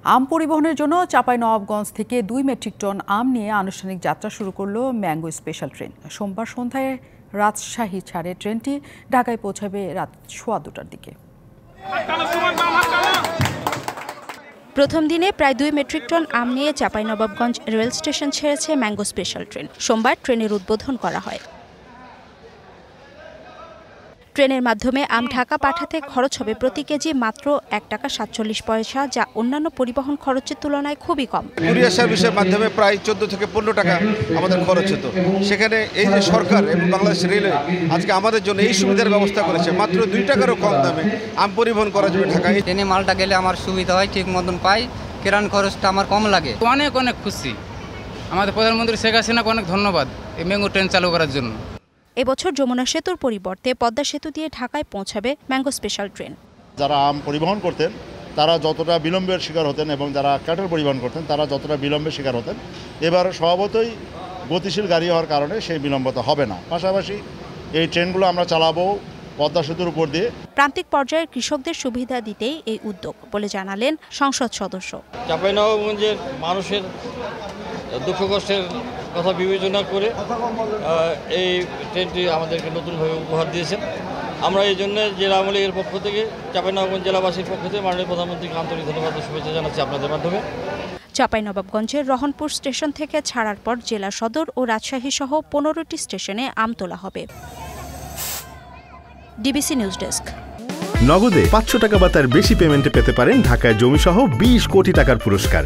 আম পরিবহনের জন্য চাঁপাইনবাবগঞ্জ থেকে 2 মেট্রিক টন আম নিয়ে আনুষ্ঠানিক যাত্রা শুরু করলো ম্যাঙ্গো স্পেশাল ট্রেন। সোমবার সন্ধ্যায় রাজশাহী ছাড়ে ট্রেনটি ঢাকায় পৌঁছাবে রাত 2:15টার দিকে। প্রথম দিনে প্রায় 2 মেট্রিক টন আম নিয়ে চাঁপাইনবাবগঞ্জ রেল স্টেশন ছেড়েছে ম্যাঙ্গো স্পেশাল ট্রেন। সোমবার ট্রেনের উদ্বোধন করা হয়। ট্রেনের মাধ্যমে আম ঢাকা পাঠাতে খরচ হবে প্রতি কেজি মাত্র 1 টাকা 47 পয়সা, যা অন্যান্য পরিবহন খরচের তুলনায় খুবই কম। কুরিয়ার সার্ভিসের মাধ্যমে প্রায় 14 থেকে 15 টাকা আমাদের খরচ হতো। সেখানে এই যে সরকার এবং বাংলাদেশ রেলওয়ে আজকে আমাদের জন্য এই সুবিধার ব্যবস্থা করেছে, মাত্র 2 টাকারও কম দামে আম পরিবহন করা যাবে ঢাকায়। ট্রেনে মালটা গেলে আমার সুবিধা হয়, ঠিক মতন পাই, কিরান খরচটা আমার কম লাগে। অনেক অনেক খুশি। আমাদের প্রধানমন্ত্রী শেখ হাসিনাকে অনেক ধন্যবাদ এই ম্যাঙ্গো ট্রেন চালু করার জন্য। এবছর যমুনা সেতুর পরিবর্তে পদ্মা সেতু দিয়ে ঢাকায় পৌঁছাবে ম্যাঙ্গো স্পেশাল ট্রেন। যারা আম পরিবহন করতেন তারা যতটা বিলম্বের শিকার হতেন এবং যারা ক্যাটেল পরিবহন করতেন তারা যতটা বিলম্বের শিকার হতেন, এবার স্বভাবতই গতিশীল গাড়ি হওয়ার কারণে সেই বিলম্বতা হবে না। পাশাপাশি এই ট্রেনগুলো আমরা চালাবো পদ্মা সেতুর উপর দিয়ে। প্রান্তিক পর্যায়ের কৃষকদের সুবিধা দিতেই এই উদ্যোগ বলে জানালেন সংসদ সদস্য। চাঁপাইনবাবগঞ্জের মানুষের দুঃখ কষ্টের কথা বিবেচনা করে এই ট্রেনটি আমাদেরকে নতুনভাবে উপহার দিয়েছেন। আমরা এই জন্য জেলা আওয়ামী লীগের পক্ষ থেকে চাঁপাইনবাবগঞ্জ জেলাবাসীর পক্ষ থেকে মাননীয় প্রধানমন্ত্রীকে আন্তরিক ধন্যবাদ ও শুভেচ্ছা জানাচ্ছি আপনাদের মাধ্যমে। চাঁপাইনবাবগঞ্জের রহনপুর স্টেশন থেকে ছাড়ার পর জেলা সদর ও রাজশাহী সহ 15টি স্টেশনে আম তোলা হবে। DBC news desk. নগদে 500 টাকা বা তার বেশি পেমেন্টে পেতে পারেন ঢাকায় জমিসহ 20 কোটি টাকার পুরস্কার।